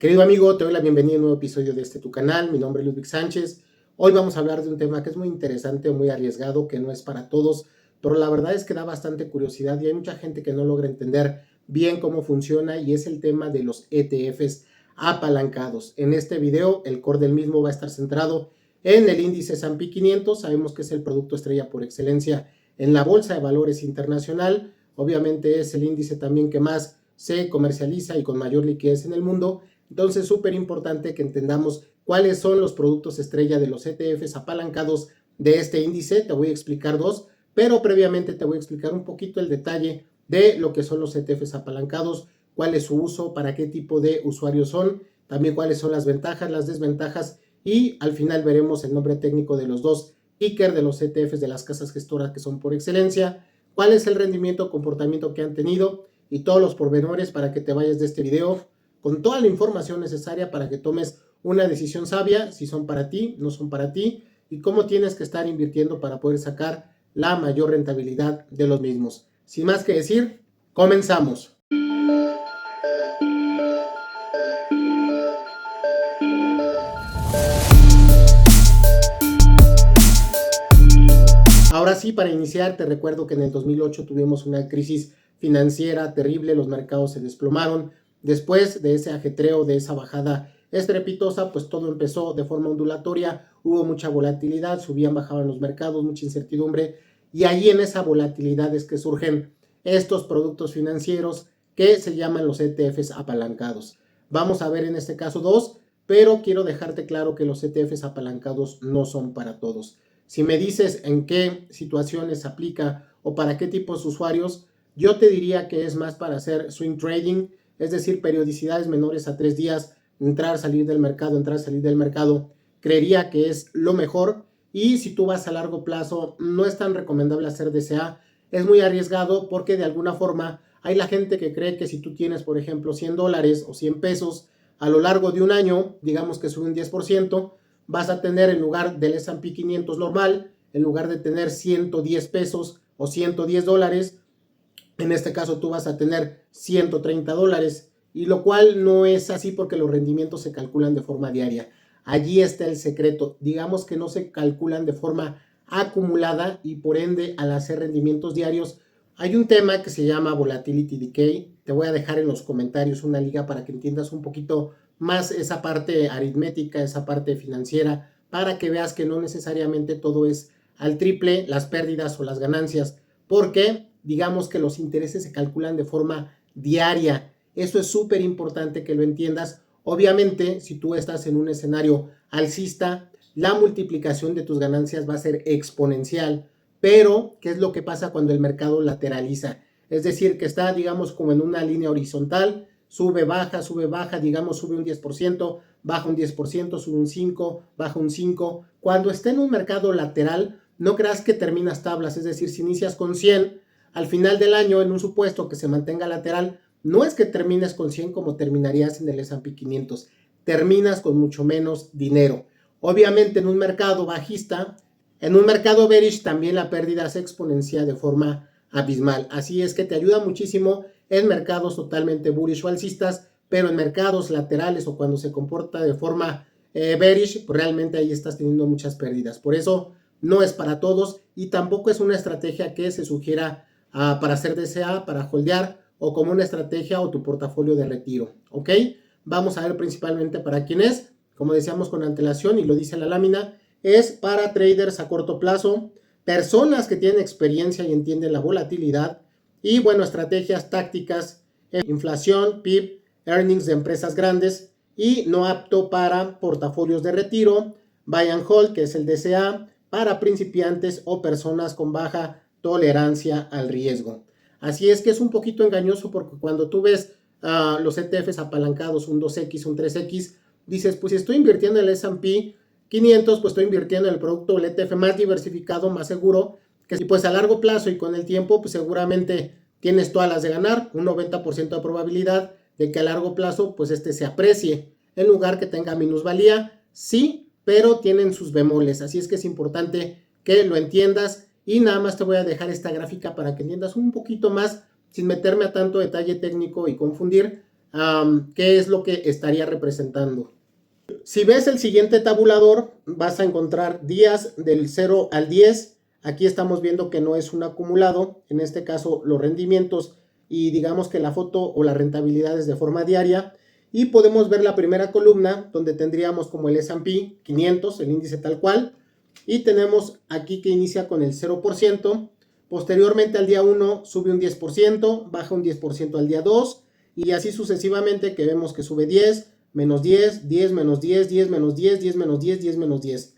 Querido amigo, te doy la bienvenida a un nuevo episodio de tu canal. Mi nombre es Ludwig Sánchez. Hoy vamos a hablar de un tema que es muy interesante, muy arriesgado, que no es para todos, pero la verdad es que da bastante curiosidad y hay mucha gente que no logra entender bien cómo funciona y es el tema de los ETFs apalancados. En este video, el core del mismo va a estar centrado en el índice S&P 500. Sabemos que es el producto estrella por excelencia en la Bolsa de Valores Internacional. Obviamente es el índice también que más se comercializa y con mayor liquidez en el mundo. Entonces, súper importante que entendamos cuáles son los productos estrella de los ETFs apalancados de este índice. Te voy a explicar dos, pero previamente te voy a explicar un poquito el detalle de lo que son los ETFs apalancados, cuál es su uso, para qué tipo de usuarios son, también cuáles son las ventajas, las desventajas y al final veremos el nombre técnico de los dos ticker de los ETFs de las casas gestoras que son por excelencia, cuál es el rendimiento, comportamiento que han tenido y todos los pormenores para que te vayas de este video con toda la información necesaria para que tomes una decisión sabia, si son para ti, no son para ti, y cómo tienes que estar invirtiendo para poder sacar la mayor rentabilidad de los mismos. Sin más que decir, comenzamos. Ahora sí, para iniciar, te recuerdo que en el 2008 tuvimos una crisis financiera terrible, los mercados se desplomaron. Después de ese ajetreo, de esa bajada estrepitosa, pues todo empezó de forma ondulatoria, hubo mucha volatilidad, subían, bajaban los mercados, mucha incertidumbre, y ahí en esa volatilidad es que surgen estos productos financieros que se llaman los ETFs apalancados. Vamos a ver en este caso dos, pero quiero dejarte claro que los ETFs apalancados no son para todos. Si me dices en qué situaciones aplica o para qué tipos de usuarios, yo te diría que es más para hacer swing trading, es decir, periodicidades menores a 3 días, entrar, salir del mercado, entrar, salir del mercado. Creería que es lo mejor, y si tú vas a largo plazo, no es tan recomendable hacer DCA, es muy arriesgado porque de alguna forma hay la gente que cree que si tú tienes, por ejemplo, $100 o 100 pesos a lo largo de un año, digamos que sube un 10%, vas a tener en lugar del S&P 500 normal, en lugar de tener 110 pesos o $110, en este caso tú vas a tener $130, y lo cual no es así porque los rendimientos se calculan de forma diaria. Allí está el secreto, digamos que no se calculan de forma acumulada y por ende al hacer rendimientos diarios hay un tema que se llama Volatility Decay. Te voy a dejar en los comentarios una liga para que entiendas un poquito más esa parte aritmética, esa parte financiera, para que veas que no necesariamente todo es al triple las pérdidas o las ganancias, porque digamos que los intereses se calculan de forma diaria. Eso es súper importante que lo entiendas. Obviamente, si tú estás en un escenario alcista, la multiplicación de tus ganancias va a ser exponencial. Pero, ¿qué es lo que pasa cuando el mercado lateraliza? Es decir, que está, digamos, como en una línea horizontal, sube, baja, digamos, sube un 10%, baja un 10%, sube un 5%, baja un 5%. Cuando está en un mercado lateral, no creas que terminas tablas, es decir, si inicias con 100, al final del año, en un supuesto que se mantenga lateral, no es que termines con 100 como terminarías en el S&P 500, terminas con mucho menos dinero. Obviamente en un mercado bajista, en un mercado bearish también la pérdida se exponencia de forma abismal. Así es que te ayuda muchísimo en mercados totalmente bullish o alcistas, pero en mercados laterales o cuando se comporta de forma bearish, pues realmente ahí estás teniendo muchas pérdidas. Por eso no es para todos y tampoco es una estrategia que se sugiera para hacer DCA, para holdear o como una estrategia o tu portafolio de retiro. ¿Ok? Vamos a ver principalmente para quién es. Como decíamos con antelación y lo dice la lámina, es para traders a corto plazo, personas que tienen experiencia y entienden la volatilidad y, bueno, estrategias tácticas, inflación, PIB, earnings de empresas grandes y no apto para portafolios de retiro, buy and hold, que es el DCA, para principiantes o personas con baja tolerancia al riesgo. Así es que es un poquito engañoso porque cuando tú ves los ETFs apalancados, un 2X, un 3X, dices, pues si estoy invirtiendo en el S&P 500, pues estoy invirtiendo en el producto del ETF más diversificado, más seguro, que pues a largo plazo y con el tiempo, pues seguramente tienes todas las de ganar, un 90% de probabilidad de que a largo plazo, pues se aprecie, en lugar que tenga minusvalía, sí, pero tienen sus bemoles, así es que es importante que lo entiendas y nada más te voy a dejar esta gráfica para que entiendas un poquito más, sin meterme a tanto detalle técnico y confundir, ¿qué es lo que estaría representando? Si ves el siguiente tabulador, vas a encontrar días del 0 al 10. Aquí estamos viendo que no es un acumulado, en este caso los rendimientos y digamos que la foto o la rentabilidad es de forma diaria. Y podemos ver la primera columna donde tendríamos como el S&P 500, el índice tal cual. Y tenemos aquí que inicia con el 0%. Posteriormente al día 1 sube un 10%, baja un 10% al día 2 y así sucesivamente, que vemos que sube 10, menos 10, 10 menos 10, 10 menos 10, 10 menos 10, 10 menos 10.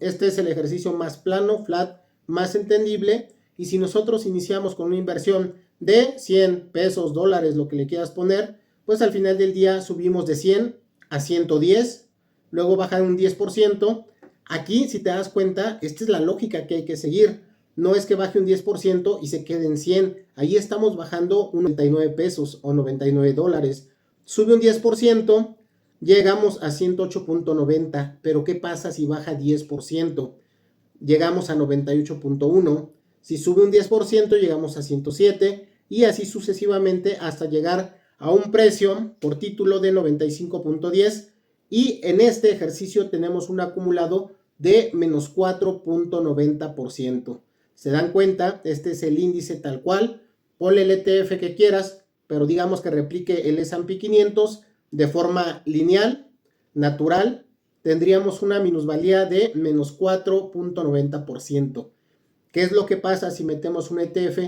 Este es el ejercicio más plano, flat, más entendible. Y si nosotros iniciamos con una inversión de 100 pesos, dólares, lo que le quieras poner, pues al final del día subimos de 100 a 110, luego baja un 10%. Aquí, si te das cuenta, esta es la lógica que hay que seguir. No es que baje un 10% y se quede en 100. Ahí estamos bajando un 99 pesos o 99 dólares. Sube un 10%, llegamos a 108.90. Pero ¿qué pasa si baja 10%? Llegamos a 98.1. Si sube un 10%, llegamos a 107. Y así sucesivamente hasta llegar a un precio por título de 95.10. Y en este ejercicio tenemos un acumulado de menos 4.90%. ¿Se dan cuenta? Este es el índice tal cual. Ponle el ETF que quieras, pero digamos que replique el S&P 500 de forma lineal, natural. Tendríamos una minusvalía de menos 4.90%. ¿Qué es lo que pasa si metemos un ETF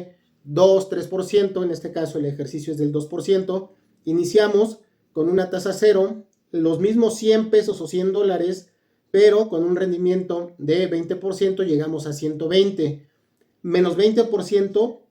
2-3%? En este caso el ejercicio es del 2%. Iniciamos con una tasa cero, los mismos 100 pesos o 100 dólares, pero con un rendimiento de 20% llegamos a 120. Menos 20%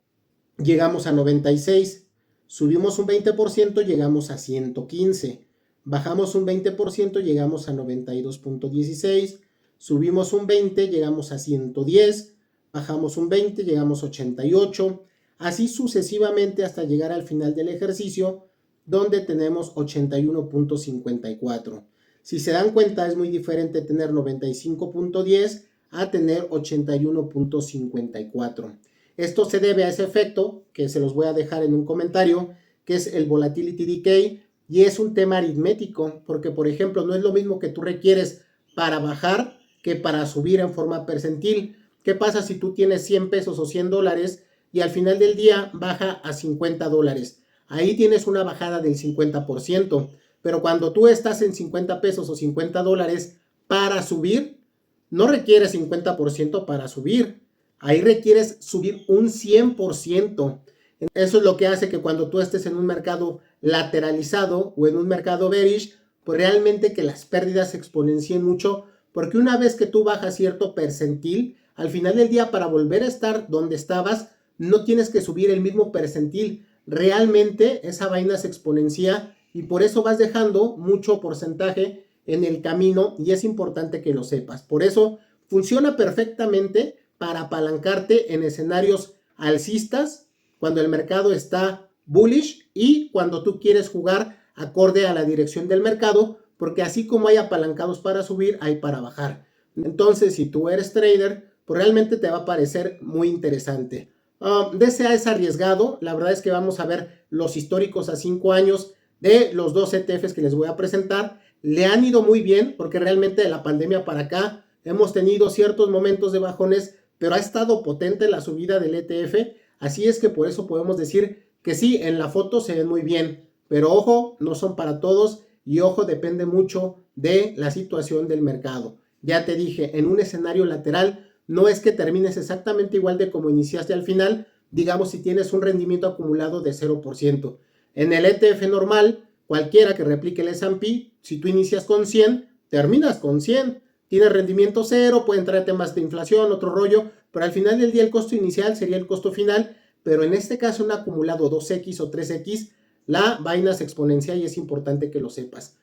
llegamos a 96. Subimos un 20%, llegamos a 115. Bajamos un 20%, llegamos a 92.16. Subimos un 20, llegamos a 110. Bajamos un 20, llegamos a 88. Así sucesivamente hasta llegar al final del ejercicio, donde tenemos 81.54. Si se dan cuenta, es muy diferente tener 95.10 a tener 81.54. Esto se debe a ese efecto, que se los voy a dejar en un comentario, que es el Volatility Decay, y es un tema aritmético, porque por ejemplo no es lo mismo que tú requieres para bajar que para subir en forma percentil. ¿Qué pasa si tú tienes 100 pesos o 100 dólares y al final del día baja a 50 dólares? Ahí tienes una bajada del 50%, pero cuando tú estás en 50 pesos o 50 dólares para subir, no requieres 50% para subir. Ahí requieres subir un 100%. Eso es lo que hace que cuando tú estés en un mercado lateralizado o en un mercado bearish, pues realmente que las pérdidas se exponencien mucho, porque una vez que tú bajas cierto percentil, al final del día para volver a estar donde estabas, no tienes que subir el mismo percentil. Realmente esa vaina se exponencia y por eso vas dejando mucho porcentaje en el camino y es importante que lo sepas. Por eso funciona perfectamente para apalancarte en escenarios alcistas, cuando el mercado está bullish y cuando tú quieres jugar acorde a la dirección del mercado, porque así como hay apalancados para subir, hay para bajar. Entonces, si tú eres trader, pues realmente te va a parecer muy interesante. DCA es arriesgado, la verdad es que vamos a ver los históricos a 5 años de los dos ETFs que les voy a presentar. Le han ido muy bien porque realmente de la pandemia para acá hemos tenido ciertos momentos de bajones, pero ha estado potente la subida del ETF, así es que por eso podemos decir que sí, en la foto se ven muy bien, pero ojo, no son para todos y ojo, depende mucho de la situación del mercado. Ya te dije, en un escenario lateral no es que termines exactamente igual de como iniciaste al final, digamos si tienes un rendimiento acumulado de 0%. En el ETF normal, cualquiera que replique el S&P, si tú inicias con 100, terminas con 100. Tienes rendimiento cero, pueden traer temas de inflación, otro rollo, pero al final del día el costo inicial sería el costo final, pero en este caso un acumulado 2X o 3X, la vaina se exponencia y es importante que lo sepas.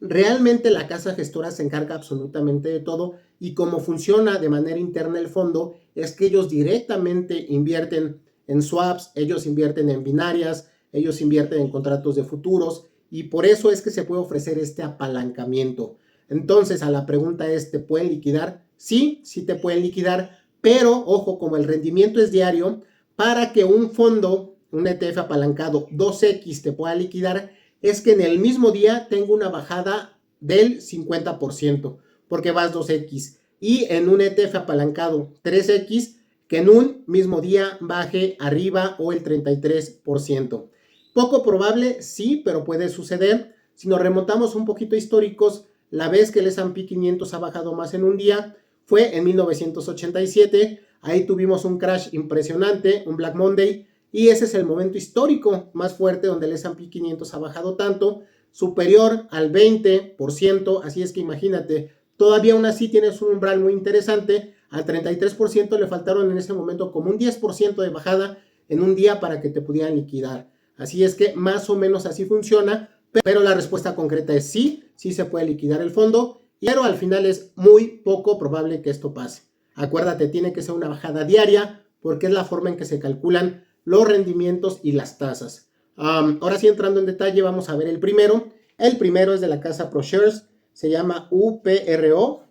Realmente la casa gestora se encarga absolutamente de todo y cómo funciona de manera interna el fondo es que ellos directamente invierten en swaps, ellos invierten en binarias, ellos invierten en contratos de futuros y por eso es que se puede ofrecer este apalancamiento. Entonces a la pregunta es, ¿te pueden liquidar? Sí, sí te pueden liquidar, pero ojo, como el rendimiento es diario, para que un fondo, un ETF apalancado 2X te pueda liquidar, es que en el mismo día tengo una bajada del 50%, porque vas 2X. Y en un ETF apalancado 3X, que en un mismo día baje arriba o el 33%. Poco probable, sí, pero puede suceder. Si nos remontamos un poquito históricos, la vez que el S&P 500 ha bajado más en un día fue en 1987. Ahí tuvimos un crash impresionante, un Black Monday, y ese es el momento histórico más fuerte donde el S&P 500 ha bajado tanto, superior al 20%, así es que imagínate, todavía aún así tienes un umbral muy interesante, al 33% le faltaron en ese momento como un 10% de bajada en un día para que te pudieran liquidar. Así es que más o menos así funciona, pero la respuesta concreta es sí, sí se puede liquidar el fondo, pero al final es muy poco probable que esto pase. Acuérdate, tiene que ser una bajada diaria porque es la forma en que se calculan los rendimientos y las tasas. Ahora sí, entrando en detalle, vamos a ver el primero. El primero es de la casa ProShares, se llama UPRO,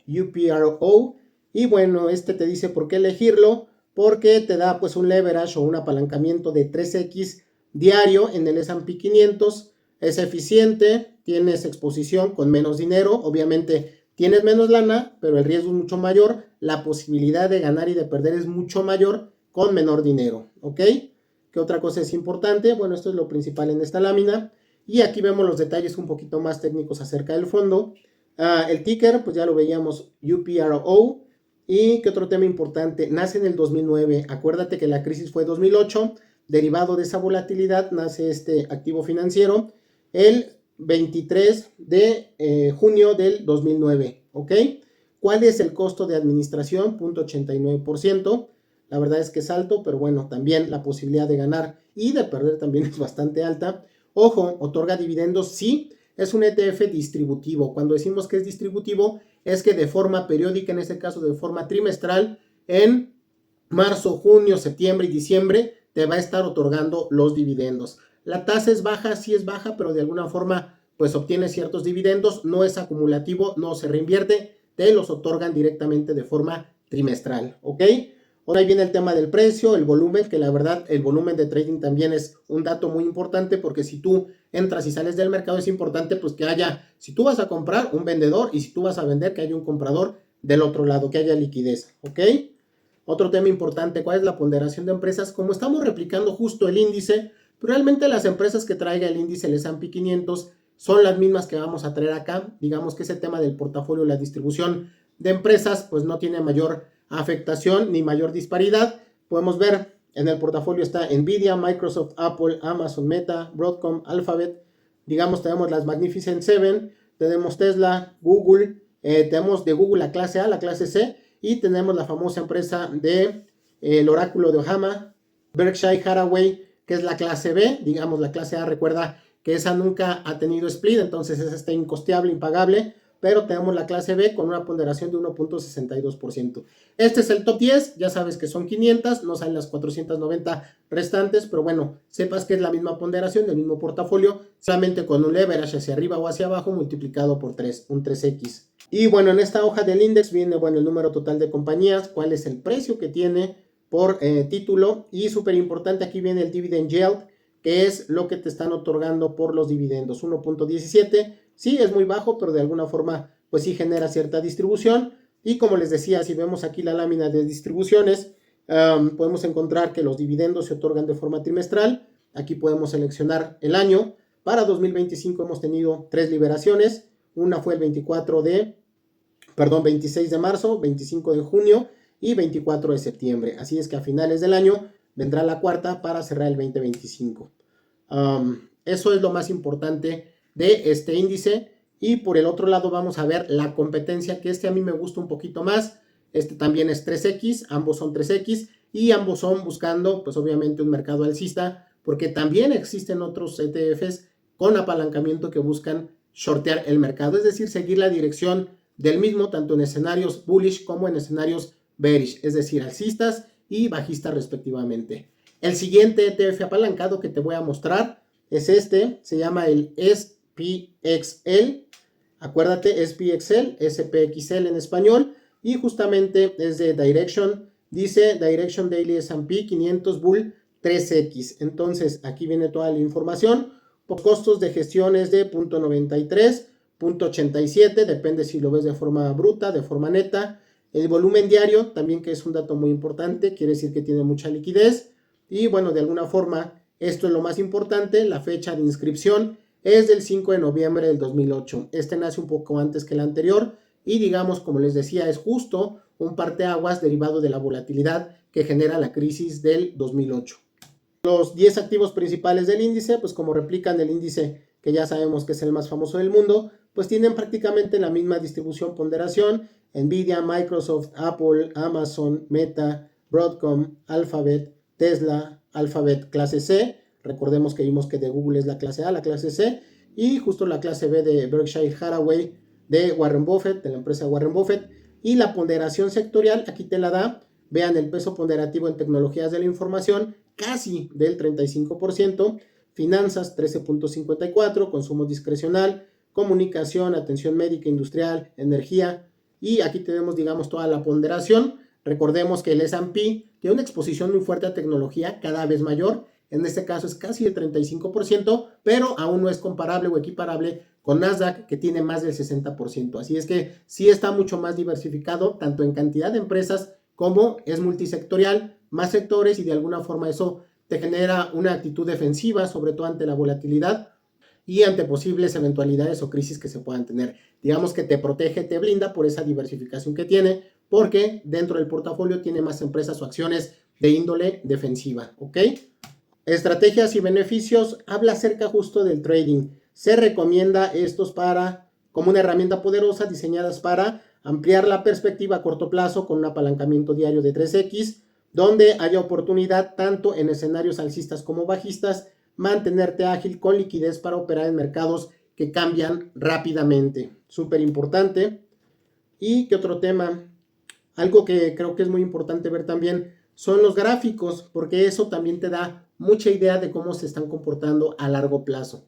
y bueno, este te dice por qué elegirlo, porque te da pues un leverage o un apalancamiento de 3X diario en el S&P 500, es eficiente, tienes exposición con menos dinero, obviamente tienes menos lana, pero el riesgo es mucho mayor, la posibilidad de ganar y de perder es mucho mayor con menor dinero, ¿ok? ¿Qué otra cosa es importante? Bueno, esto es lo principal en esta lámina. Y aquí vemos los detalles un poquito más técnicos acerca del fondo. El ticker, pues ya lo veíamos, UPRO. Y qué otro tema importante, nace en el 2009. Acuérdate que la crisis fue 2008. Derivado de esa volatilidad, nace este activo financiero el 23 de junio del 2009. ¿Ok? ¿Cuál es el costo de administración? 0.89%. La verdad es que es alto, pero bueno, también la posibilidad de ganar y de perder también es bastante alta. Ojo, otorga dividendos, sí, es un ETF distributivo. Cuando decimos que es distributivo, es que de forma periódica, en este caso de forma trimestral, en marzo, junio, septiembre y diciembre, te va a estar otorgando los dividendos. La tasa es baja, sí es baja, pero de alguna forma, pues obtiene ciertos dividendos, no es acumulativo, no se reinvierte, te los otorgan directamente de forma trimestral, ¿ok? Ahora ahí viene el tema del precio, el volumen, que la verdad el volumen de trading también es un dato muy importante porque si tú entras y sales del mercado es importante pues que haya, si tú vas a comprar, un vendedor y si tú vas a vender, que haya un comprador del otro lado, que haya liquidez, ¿ok? Otro tema importante, ¿cuál es la ponderación de empresas? Como estamos replicando justo el índice, realmente las empresas que traiga el índice, el S&P 500, son las mismas que vamos a traer acá. Digamos que ese tema del portafolio, la distribución de empresas, pues no tiene mayor afectación ni mayor disparidad. Podemos ver en el portafolio está Nvidia, Microsoft, Apple, Amazon, Meta, Broadcom, Alphabet. Digamos, tenemos las Magnificent Seven, tenemos Tesla, Google, tenemos de Google la clase A, la clase C, y tenemos la famosa empresa de el oráculo de Ohama, Berkshire Hathaway, que es la clase B. Digamos, la clase A, recuerda que esa nunca ha tenido split, entonces esa está incosteable, impagable, pero tenemos la clase B con una ponderación de 1.62%. Este es el top 10, ya sabes que son 500, no salen las 490 restantes, pero bueno, sepas que es la misma ponderación del mismo portafolio, solamente con un leverage hacia arriba o hacia abajo multiplicado por 3, un 3X. Y bueno, en esta hoja del index viene, bueno, el número total de compañías, cuál es el precio que tiene por título, y súper importante, aquí viene el dividend yield, que es lo que te están otorgando por los dividendos, 1.17, sí es muy bajo, pero de alguna forma pues sí genera cierta distribución. Y como les decía, si vemos aquí la lámina de distribuciones, podemos encontrar que los dividendos se otorgan de forma trimestral. Aquí podemos seleccionar el año. Para 2025 hemos tenido 3 liberaciones, una fue el 26 de marzo, 25 de junio y 24 de septiembre. Así es que a finales del año vendrá la cuarta para cerrar el 2025. Eso es lo más importante de este índice. Y por el otro lado vamos a ver la competencia, que a mí me gusta un poquito más. Este también es 3X, ambos son 3X y ambos son buscando pues obviamente un mercado alcista, porque también existen otros ETFs con apalancamiento que buscan shortear el mercado, es decir, seguir la dirección del mismo tanto en escenarios bullish como en escenarios bearish, es decir, alcistas y bajistas respectivamente. El siguiente ETF apalancado que te voy a mostrar es este, se llama el SPXL. Acuérdate, SPXL, SPXL en español, y justamente es de Direction, dice Direction Daily S&P 500 Bull 3X. Entonces aquí viene toda la información, Costos de gestión es de 0.93, 0.87, depende si lo ves de forma bruta, de forma neta. El volumen diario, también que es un dato muy importante, quiere decir que tiene mucha liquidez. Y bueno, de alguna forma, esto es lo más importante, la fecha de inscripción es del 5 de noviembre del 2008. Este nace un poco antes que el anterior y digamos, como les decía, es justo un parteaguas derivado de la volatilidad que genera la crisis del 2008. Los 10 activos principales del índice, pues como replican el índice que ya sabemos que es el más famoso del mundo, pues tienen prácticamente la misma distribución ponderación. Nvidia, Microsoft, Apple, Amazon, Meta, Broadcom, Alphabet, Tesla, Alphabet clase C. Recordemos que vimos que de Google es la clase A, la clase C, y justo la clase B de Berkshire Hathaway, de Warren Buffett, de la empresa Warren Buffett. Y la ponderación sectorial, aquí te la da. Vean el peso ponderativo en tecnologías de la información, casi del 35%, finanzas 13.54%, consumo discrecional, comunicación, atención médica, industrial, energía, y aquí tenemos, digamos, toda la ponderación. Recordemos que el S&P tiene una exposición muy fuerte a tecnología, cada vez mayor, en este caso es casi el 35%, pero aún no es comparable o equiparable con Nasdaq, que tiene más del 60%. Así es que sí está mucho más diversificado, tanto en cantidad de empresas como es multisectorial, más sectores, y de alguna forma eso te genera una actitud defensiva, sobre todo ante la volatilidad y ante posibles eventualidades o crisis que se puedan tener. Digamos que te protege, te blinda por esa diversificación que tiene, porque dentro del portafolio tiene más empresas o acciones de índole defensiva, ¿ok? Estrategias y beneficios, habla acerca justo del trading. Se recomienda estos como una herramienta poderosa diseñadas para ampliar la perspectiva a corto plazo con un apalancamiento diario de 3x, donde haya oportunidad tanto en escenarios alcistas como bajistas, mantenerte ágil con liquidez para operar en mercados que cambian rápidamente. Súper importante. ¿Y qué otro tema? Algo que creo que es muy importante ver también son los gráficos, porque eso también te da mucha idea de cómo se están comportando a largo plazo.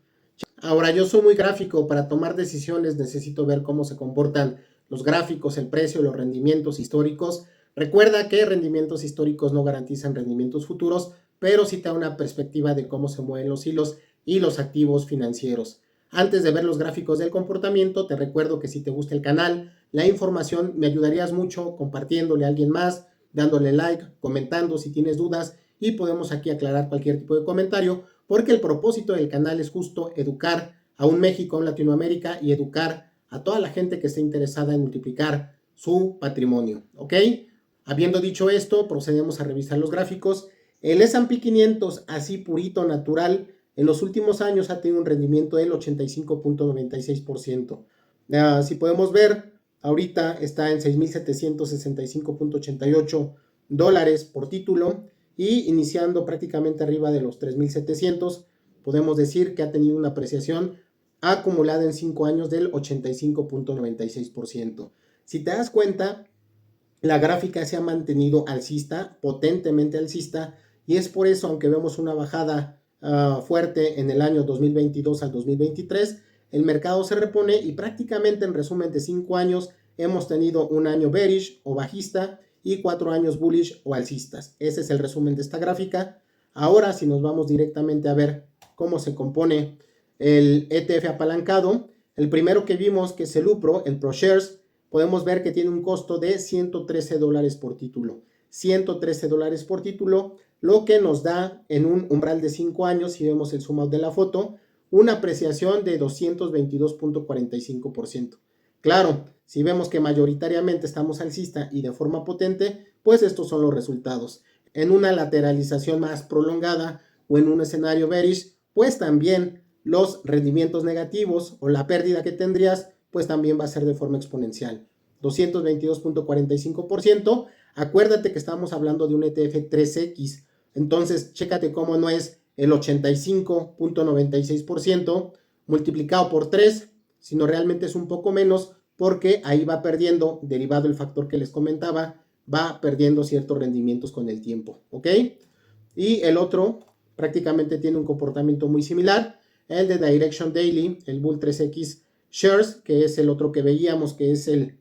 Ahora, yo soy muy gráfico, para tomar decisiones necesito ver cómo se comportan los gráficos, el precio, los rendimientos históricos. Recuerda que rendimientos históricos no garantizan rendimientos futuros, pero sí te da una perspectiva de cómo se mueven los hilos y los activos financieros. Antes de ver los gráficos del comportamiento, te recuerdo que si te gusta el canal, la información, me ayudarías mucho compartiéndole a alguien más, dándole like, comentando si tienes dudas, y podemos aquí aclarar cualquier tipo de comentario, porque el propósito del canal es justo educar a un México, a un Latinoamérica, y educar a toda la gente que esté interesada en multiplicar su patrimonio, ¿ok? Habiendo dicho esto, procedemos a revisar los gráficos. El S&P 500, así purito, natural, en los últimos años ha tenido un rendimiento del 85.96%. Si podemos ver, ahorita está en 6.765.88 dólares por título, y iniciando prácticamente arriba de los 3.700, podemos decir que ha tenido una apreciación acumulada en 5 años del 85.96%. Si te das cuenta, la gráfica se ha mantenido alcista, potentemente alcista, y es por eso, aunque vemos una bajada fuerte en el año 2022 al 2023, el mercado se repone, y prácticamente en resumen de 5 años hemos tenido un año bearish o bajista y 4 años bullish o alcistas. Ese es el resumen de esta gráfica. Ahora, si nos vamos directamente a ver cómo se compone el ETF apalancado, el primero que vimos, que es el UPRO, el ProShares, podemos ver que tiene un costo de 113 dólares por título. 113 dólares por título, lo que nos da en un umbral de 5 años, si vemos el zoom out de la foto, una apreciación de 222.45%. Claro, si vemos que mayoritariamente estamos alcista y de forma potente, pues estos son los resultados. En una lateralización más prolongada o en un escenario bearish, pues también los rendimientos negativos o la pérdida que tendrías, pues también va a ser de forma exponencial. 222.45%. Acuérdate que estamos hablando de un ETF 3X. Entonces, chécate cómo no es el 85.96% multiplicado por 3, sino realmente es un poco menos, porque ahí va perdiendo, derivado del factor que les comentaba, va perdiendo ciertos rendimientos con el tiempo, ¿ok? Y el otro prácticamente tiene un comportamiento muy similar, el de Direction Daily, el Bull 3X Shares, que es el otro que veíamos, que es el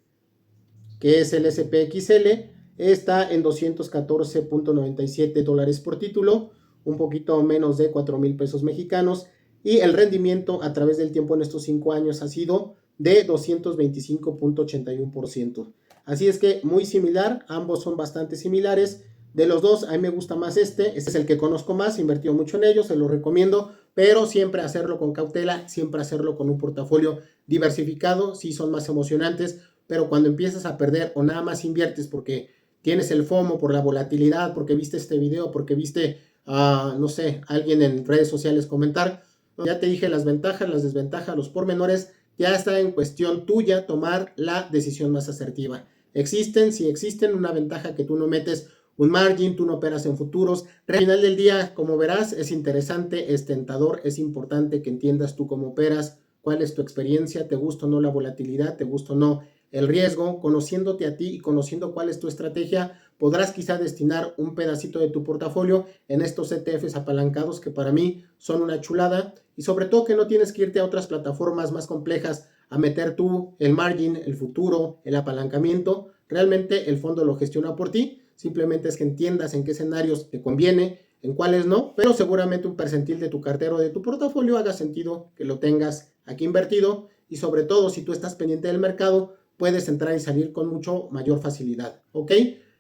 SPXL, está en 214.97 dólares por título, un poquito menos de 4,000 pesos mexicanos, y el rendimiento a través del tiempo en estos 5 años ha sido de 225.81%. Así es que muy similar, ambos son bastante similares. De los dos, a mí me gusta más este es el que conozco más, he invertido mucho en ellos, se lo recomiendo, pero siempre hacerlo con cautela, siempre hacerlo con un portafolio diversificado, sí son más emocionantes, pero cuando empiezas a perder o nada más inviertes porque tienes el FOMO por la volatilidad, porque viste este video, porque viste, no sé, alguien en redes sociales comentar, ya te dije las ventajas, las desventajas, los pormenores, ya está en cuestión tuya tomar la decisión más asertiva. Existen, si existen, una ventaja que tú no metes un margin, tú no operas en futuros. Al final del día, como verás, es interesante, es tentador, es importante que entiendas tú cómo operas, cuál es tu experiencia, te gusta o no la volatilidad, te gusta o no el riesgo. Conociéndote a ti y conociendo cuál es tu estrategia, podrás quizá destinar un pedacito de tu portafolio en estos ETFs apalancados que para mí son una chulada, y sobre todo que no tienes que irte a otras plataformas más complejas a meter tú el margin, el futuro, el apalancamiento. Realmente el fondo lo gestiona por ti, simplemente es que entiendas en qué escenarios te conviene, en cuáles no, pero seguramente un percentil de tu cartera o de tu portafolio haga sentido que lo tengas aquí invertido, y sobre todo si tú estás pendiente del mercado, puedes entrar y salir con mucho mayor facilidad, ¿ok?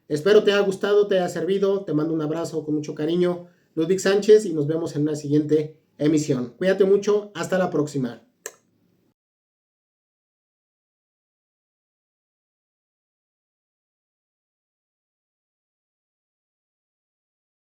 Espero te haya gustado, te haya servido, te mando un abrazo con mucho cariño, Ludwig Sánchez, y nos vemos en una siguiente emisión. Cuídate mucho, hasta la próxima.